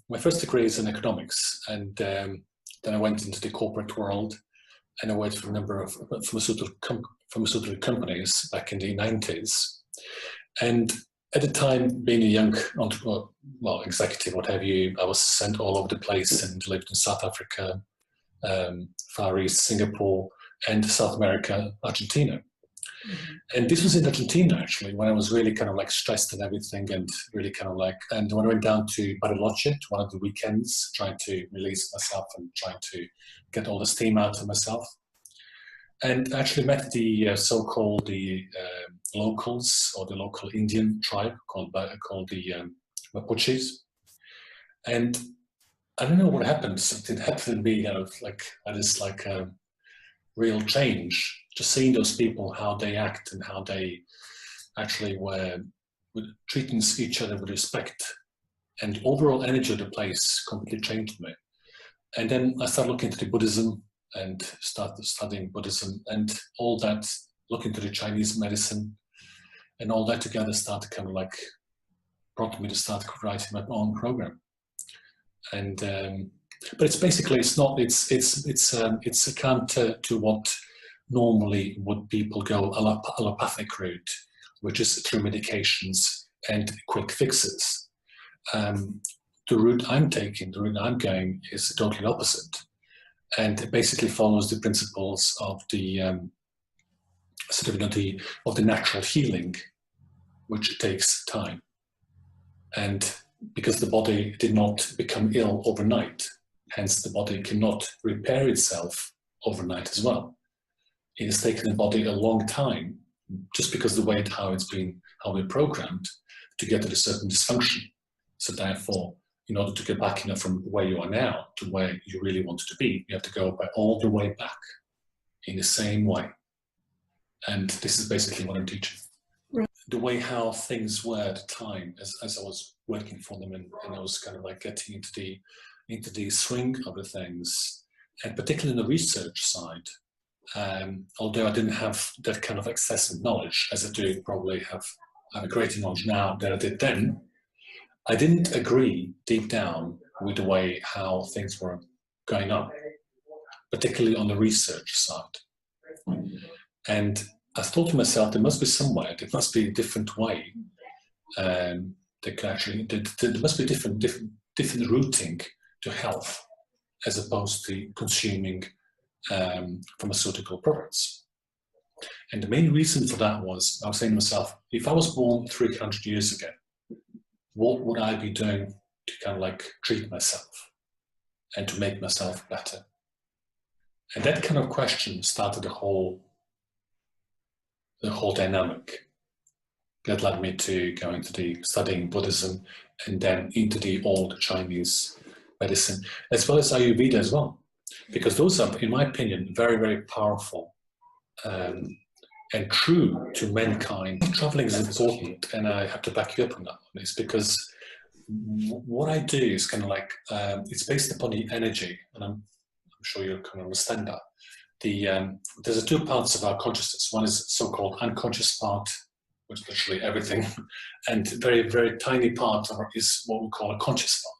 My first degree is in economics, and then I went into the corporate world, and I worked for a number of pharmaceutical companies back in the 90s. And at the time, being a young entrepreneur, well, executive, what have you, I was sent all over the place and lived in South Africa, Far East, Singapore, and South America, Argentina. And this was in Argentina, actually, when I was really kind of like stressed and everything, and really kind of like, and when I went down to Bariloche, one of the weekends, trying to release myself and trying to get all the steam out of myself. And actually met the so-called the locals, or the local Indian tribe called the Mapuches. And I don't know what happened. Something happened to me, like I just like a real change. Just seeing those people, how they act and how they actually were treating each other with respect, and the overall energy of the place completely changed me. And then I started looking into the Buddhism and started studying Buddhism, and all that, looking to the Chinese medicine, and all that together started kind of like brought me to start writing my own program. And but it's basically it's a counter to what normally would people go allopathic route, which is through medications and quick fixes. The route I'm taking, the route I'm going, is totally opposite. And it basically follows the principles of the of the natural healing, which takes time. And because the body did not become ill overnight, hence the body cannot repair itself overnight as well. It has taken the body a long time, just because the way how we're programmed to get to a certain dysfunction. So therefore, in order to get back from where you are now to where you really wanted to be, you have to go all the way back in the same way. And this is basically what I'm teaching. Right. The way how things were at the time, as I was working for them, and I was kind of like getting into the swing of the things, and particularly in the research side, although I didn't have that kind of excessive knowledge, as I do probably have a greater knowledge now than I did then, I didn't agree deep down with the way how things were going on, particularly on the research side. And I thought to myself, there must be somewhere, there must be a different way. There must be different routing to health, as opposed to consuming pharmaceutical products. And the main reason for that was, I was saying to myself, if I was born 300 years ago, what would I be doing to kind of like treat myself and to make myself better? And that kind of question started the whole dynamic that led me to go into the studying Buddhism, and then into the old Chinese medicine, as well as Ayurveda as well, because those are, in my opinion, very, very powerful and true to mankind. Traveling is important, and I have to back you up on that one. It's because what I do is kind of like, it's based upon the energy, and I'm sure you can understand that. There's two parts of our consciousness. One is so-called unconscious part, which is literally everything, and very, very tiny part is what we call a conscious part.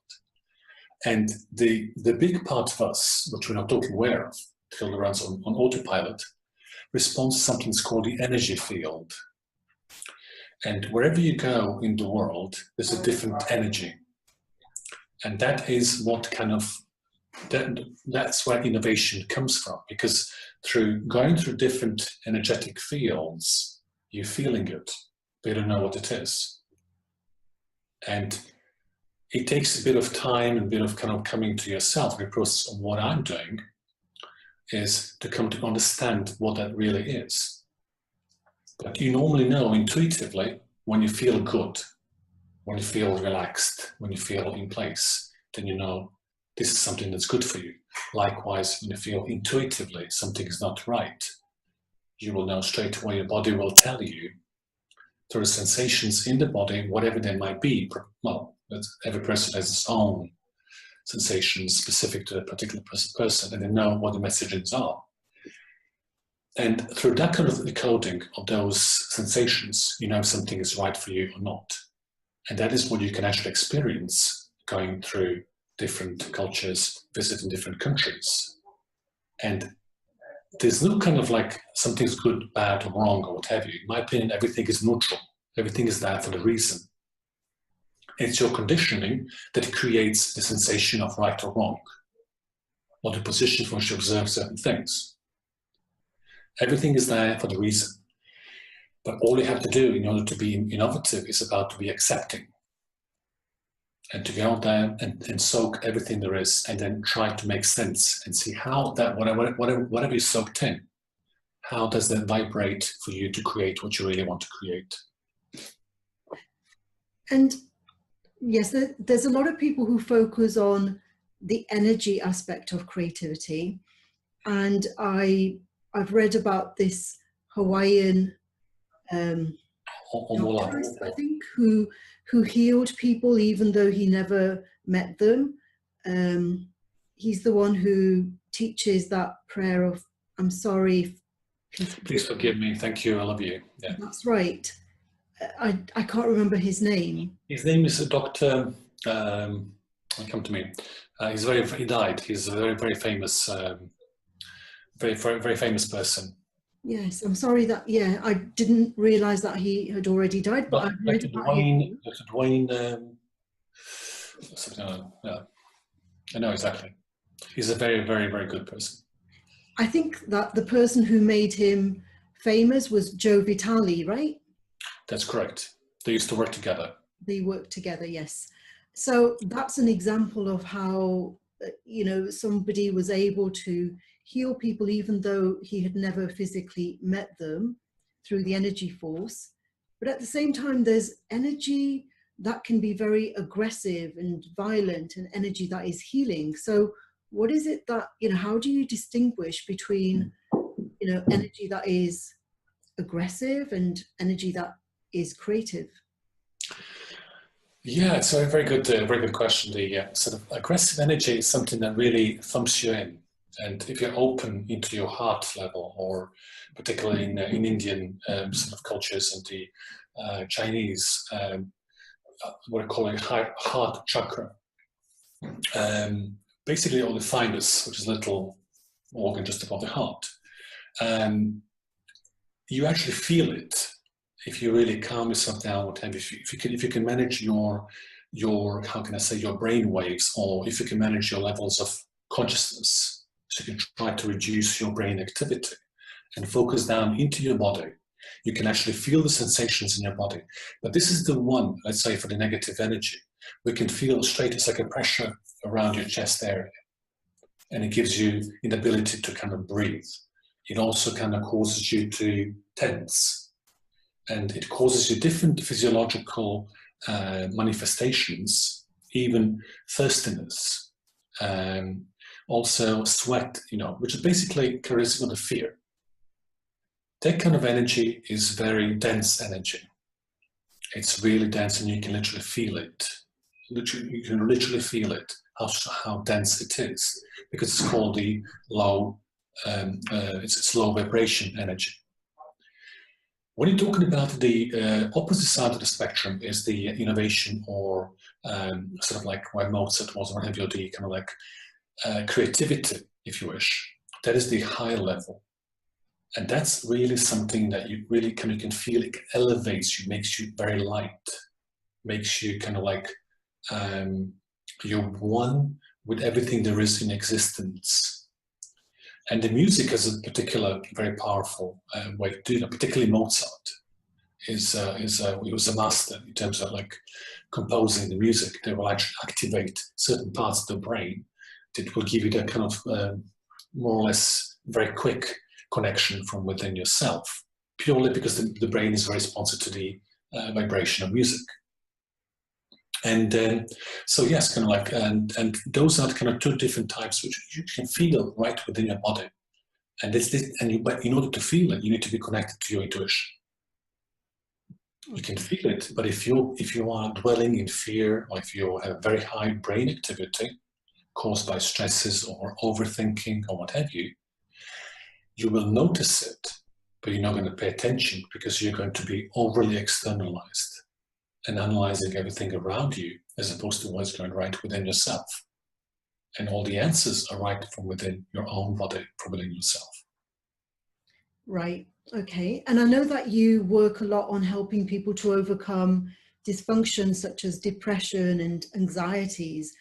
And the big part of us, which we're not totally aware of, till it runs on autopilot, responds to something that's called the energy field. And wherever you go in the world, there's a different energy. And that is what kind of, that's where innovation comes from, because through going through different energetic fields, you're feeling it, but you don't know what it is. And it takes a bit of time and a bit of kind of coming to yourself. The process of what I'm doing is to come to understand what that really is. But you normally know intuitively when you feel good, when you feel relaxed, when you feel in place, then you know this is something that's good for you. Likewise, when you feel intuitively something is not right, you will know straight away. Your body will tell you through the sensations in the body, whatever they might be. Well, every person has its own sensations specific to a particular person, and they know what the messages are. And through that kind of decoding of those sensations, you know if something is right for you or not. And that is what you can actually experience going through different cultures, visiting different countries. And there's no kind of like something's good, bad, or wrong, or what have you. In my opinion, everything is neutral. Everything is there for the reason. It's your conditioning that creates the sensation of right or wrong, or the position from which you observe certain things. Everything is there for the reason. But all you have to do in order to be innovative is about to be accepting, and to go out there and soak everything there is, and then try to make sense and see how that, whatever you soaked in, how does that vibrate for you to create what you really want to create. And yes, there's a lot of people who focus on the energy aspect of creativity. And I've read about this Hawaiian doctor, I think, who healed people even though he never met them. He's the one who teaches that prayer of, I'm sorry. Please forgive me. Thank you. I love you. Yeah. That's right. I can't remember his name. His name is Dr. Come to me. He died. He's a very, very famous, very famous person. Yes, I'm sorry that, yeah, I didn't realize that he had already died, but I've read about him. Dr. Dwayne, yeah, I know exactly. He's a very, very, very good person. I think that the person who made him famous was Joe Vitale, right? That's correct. They used to work together. They worked together, yes. So that's an example of how, you know, somebody was able to heal people even though he had never physically met them through the energy force. But at the same time, there's energy that can be very aggressive and violent, and energy that is healing. So what is it that, you know, how do you distinguish between, you know, energy that is aggressive and energy that is creative? Yeah, it's a very good question. The sort of aggressive energy is something that really thumps you in. And if you're open into your heart level, or particularly in Indian sort of cultures and the Chinese, what I call a heart chakra, basically all the thymus, which is a little organ just above the heart, you actually feel it if you really calm yourself down. If you can manage your how can I say, your brain waves, or if you can manage your levels of consciousness. So you can try to reduce your brain activity and focus down into your body. You can actually feel the sensations in your body. But this is the one, let's say, for the negative energy. We can feel straight, it's like a pressure around your chest area. And it gives you an ability to kind of breathe. It also kind of causes you to tense. And it causes you different physiological manifestations, even thirstiness. Also sweat, you know, which is basically characteristic of the fear. That kind of energy is very dense energy. It's really dense, and you can literally feel it. You can literally feel it, how dense it is, because it's called the low, it's low vibration energy. When you're talking about the opposite side of the spectrum is the innovation, or sort of like where Mozart was, or whatever, the kind of like creativity, if you wish. That is the higher level, and that's really something that you really you can feel. It elevates you, makes you very light, makes you kind of like you're one with everything there is in existence. And the music is a particular very powerful way to do that. Particularly Mozart he was a master in terms of like composing the music. They will actually activate certain parts of the brain. It will give you that kind of more or less very quick connection from within yourself, purely because the brain is very responsive to the vibration of music. And so yes, kind of like, and those are kind of two different types which you can feel right within your body. And but in order to feel it, you need to be connected to your intuition. You can feel it, but if you are dwelling in fear, or if you have very high brain activity caused by stresses or overthinking or what have you, you will notice it, but you're not going to pay attention because you're going to be overly externalized and analyzing everything around you as opposed to what's going right within yourself. And all the answers are right from within your own body, from within yourself. Right. Okay. And I know that you work a lot on helping people to overcome dysfunctions such as depression and anxieties.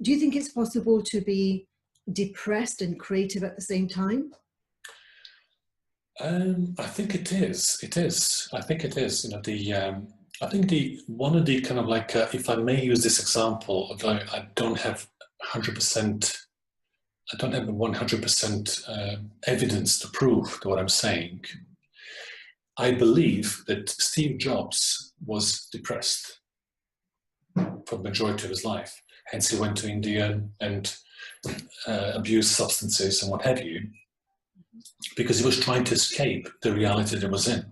Do you think it's possible to be depressed and creative at the same time? I think it is. It is. I think it is. You know, I think the one of the kind of like, if I may use this example, although I don't have 100%, I don't have 100% evidence to prove to what I'm saying. I believe that Steve Jobs was depressed for the majority of his life. Hence, he went to India and abused substances and what have you, because he was trying to escape the reality that he was in.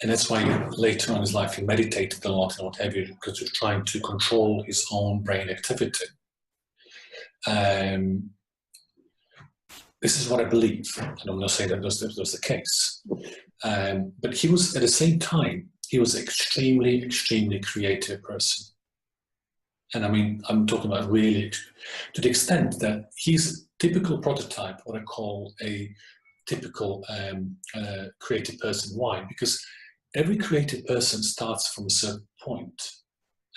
And that's why later on in his life he meditated a lot and what have you, because he was trying to control his own brain activity. This is what I believe, and I'm not saying that was the case. But he was, at the same time, he was an extremely, extremely creative person. And I mean, I'm talking about really, to the extent that he's a typical prototype, what I call a typical creative person. Why? Because every creative person starts from a certain point,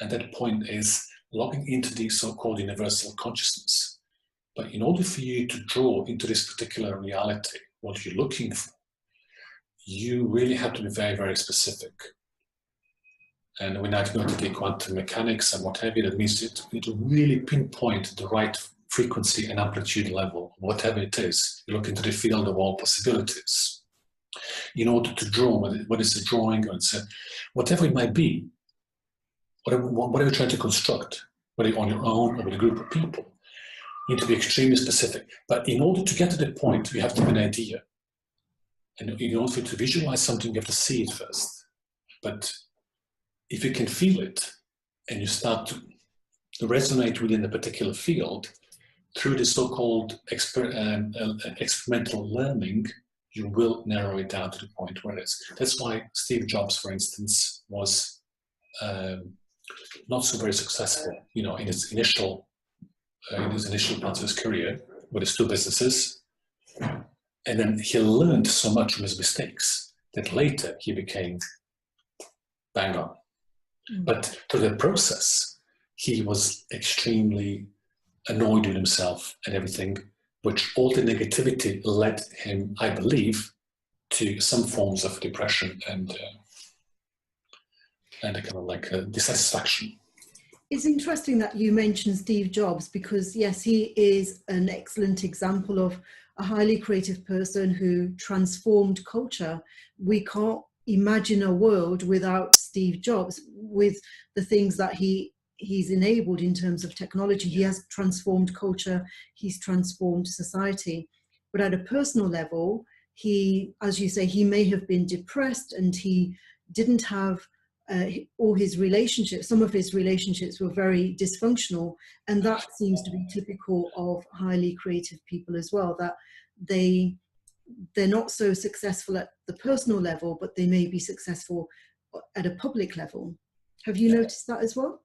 and that point is logging into the so-called universal consciousness. But in order for you to draw into this particular reality, what you're looking for, you really have to be very, very specific. And when I go into the quantum mechanics and what have you, that means it'll really pinpoint the right frequency and amplitude level, whatever it is. You look into the field of all possibilities. In order to draw, whether it's a drawing or it's whatever it might be, whatever you're trying to construct, whether on your own or with a group of people, you need to be extremely specific. But in order to get to that point, you have to have an idea. And in order for you to visualize something, you have to see it first. But if you can feel it and you start to resonate within a particular field, through the so-called experimental learning, you will narrow it down to the point where it is. That's why Steve Jobs, for instance, was not so very successful, you know, in his initial parts of his career with his two businesses. And then he learned so much from his mistakes that later he became bang on. But through the process, he was extremely annoyed with himself and everything, which all the negativity led him, I believe, to some forms of depression and a kind of like a dissatisfaction. It's interesting that you mentioned Steve Jobs, because yes, he is an excellent example of a highly creative person who transformed culture. We can't imagine a world without Steve Jobs, with the things that he's enabled in terms of technology. He has transformed culture, he's transformed society. But at a personal level, he, as you say, he may have been depressed, and he didn't have all his relationships, some of his relationships were very dysfunctional, and that seems to be typical of highly creative people as well, that they're not so successful at the personal level, but they may be successful at a public level. Have you noticed that as well?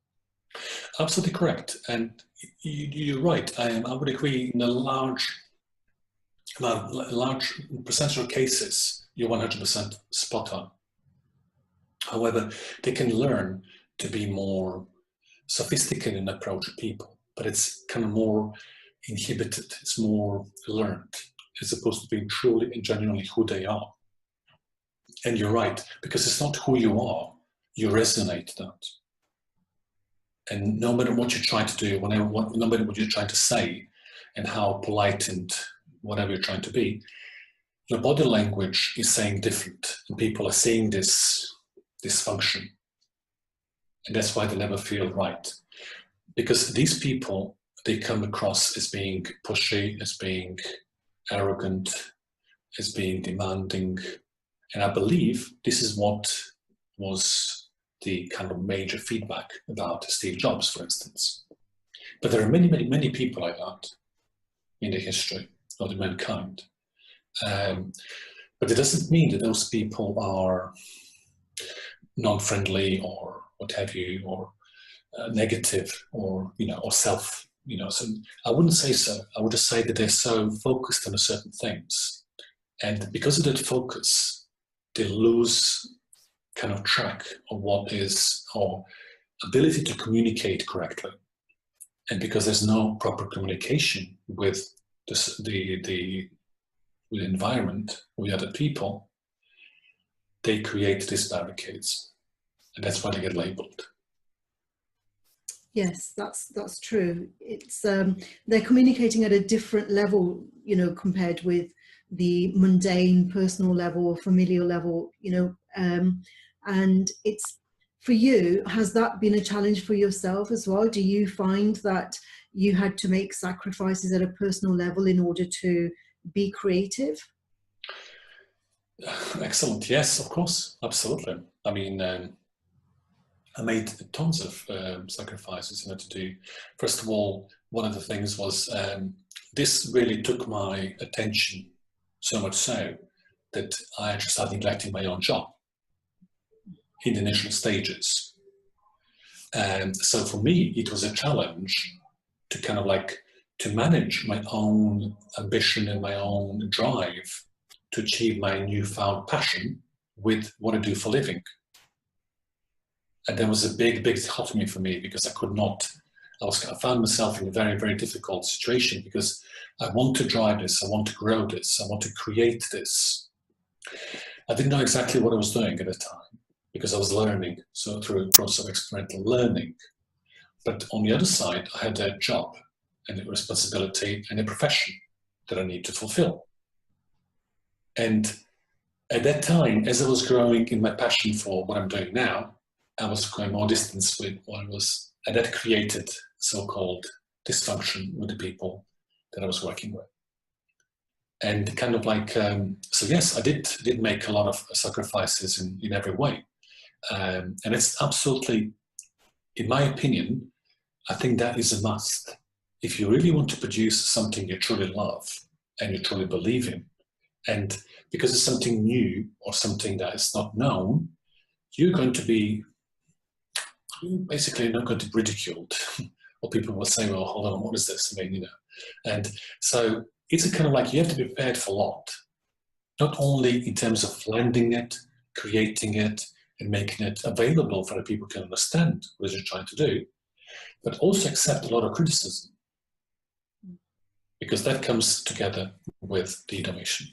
Absolutely correct. And you're right. I would agree in a large percentage of cases, you're 100% spot on. However, they can learn to be more sophisticated in approach to people, but it's kind of more inhibited, it's more learned, as opposed to being truly and genuinely who they are. And you're right, because it's not who you are, you resonate that. And no matter what you're trying to do, no matter what you're trying to say, and how polite and whatever you're trying to be, your body language is saying different, and people are seeing this dysfunction. And that's why they never feel right. Because these people, they come across as being pushy, as being arrogant, as being demanding. And I believe this is what was the kind of major feedback about Steve Jobs, for instance. But there are many, many, many people like that in the history of mankind. But it doesn't mean that those people are non-friendly or what have you, or negative or, or self, so I wouldn't say so. I would just say that they're so focused on certain things, and because of that focus, they lose kind of track of what is, or ability to communicate correctly. And because there's no proper communication with the environment, with other people, they create these barricades, and that's why they get labeled. Yes, that's true. It's they're communicating at a different level, compared with the mundane personal level or familial level, and it's, for you, has that been a challenge for yourself as well? Do you find that you had to make sacrifices at a personal level in order to be creative? Excellent. Yes, of course. Absolutely. I mean, I made tons of sacrifices to do. First of all, one of the things was this really took my attention, so much so that I actually started neglecting my own job in the initial stages. And so for me, it was a challenge to kind of to manage my own ambition and my own drive to achieve my newfound passion with what I do for a living. And there was a big dichotomy for me, because I could not, I found myself in a very, very difficult situation, because I want to drive this, I want to grow this, I want to create this. I didn't know exactly what I was doing at the time, because I was learning, so through a process of experimental learning. But on the other side, I had a job and a responsibility and a profession that I need to fulfill. And at that time, as I was growing in my passion for what I'm doing now, I was going more distance with what I was, and that created so-called dysfunction with the people that I was working with. And kind of so yes, I did make a lot of sacrifices in every way. And it's absolutely, in my opinion, I think that is a must. If you really want to produce something you truly love and you truly believe in, and because it's something new or something that is not known, you're going to be basically not going to be ridiculed. Or people will say, well, hold on, what is this? I mean, And so it's a kind of you have to be prepared for a lot. Not only in terms of landing it, creating it, and making it available for the people who can understand what you're trying to do, but also accept a lot of criticism. Because that comes together with the innovation.